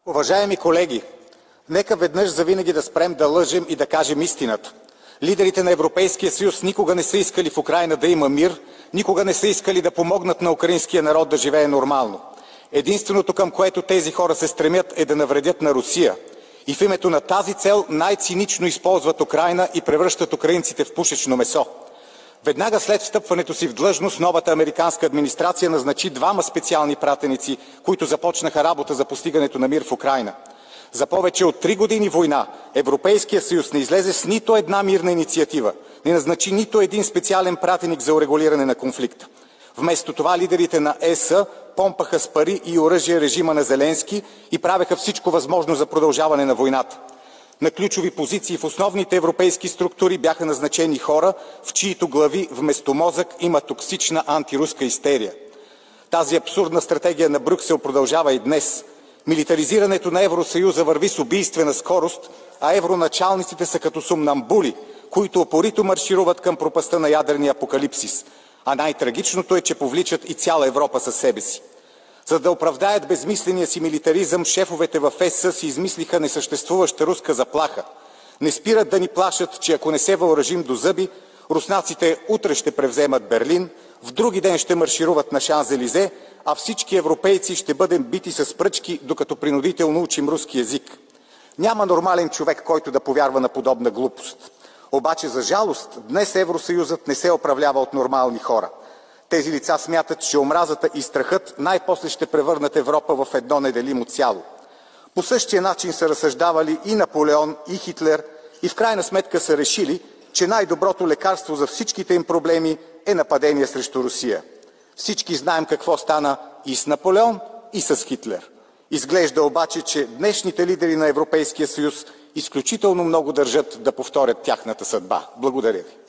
Уважаеми колеги, нека веднъж завинаги да спрем да лъжем и да кажем истината. Лидерите на Европейския съюз никога не са искали в Украйна да има мир, никога не са искали да помогнат на украинския народ да живее нормално. Единственото, към което тези хора се стремят, е да навредят на Русия. И в името на тази цел най-цинично използват Украйна и превръщат украинците в пушечно месо. Веднага след встъпването си в длъжност, новата американска администрация назначи двама специални пратеници, които започнаха работа за постигането на мир в Украйна. За повече от 3 години война Европейския съюз не излезе с нито една мирна инициатива, не назначи нито един специален пратеник за урегулиране на конфликта. Вместо това лидерите на ЕС помпаха с пари и оръжие режима на Зеленски и правеха всичко възможно за продължаване на войната. На ключови позиции в основните европейски структури бяха назначени хора, в чиито глави вместо мозък има токсична антируска истерия. Тази абсурдна стратегия на Брюксел продължава и днес. Милитаризирането на Евросъюза върви с убийствена скорост, а евроначалниците са като сумнамбули, които опорито маршируват към пропастта на ядрения апокалипсис. А най-трагичното е, че повличат и цяла Европа със себе си. За да оправдаят безмисления си милитаризъм, шефовете в ЕС си измислиха несъществуваща руска заплаха. Не спират да ни плашат, че ако не се въоръжим до зъби, руснаците утре ще превземат Берлин, в други ден ще маршируват на Шанзелизе, а всички европейци ще бъдем бити с пръчки, докато принудително учим руски език. Няма нормален човек, който да повярва на подобна глупост. Обаче, за жалост, днес Евросъюзът не се управлява от нормални хора. Тези лица смятат, че омразата и страхът най-после ще превърнат Европа в едно неделимо цяло. По същия начин са разсъждавали и Наполеон, и Хитлер, и в крайна сметка са решили, че най-доброто лекарство за всичките им проблеми е нападение срещу Русия. Всички знаем какво стана и с Наполеон, и с Хитлер. Изглежда обаче, че днешните лидери на Европейския съюз изключително много държат да повторят тяхната съдба. Благодаря ви.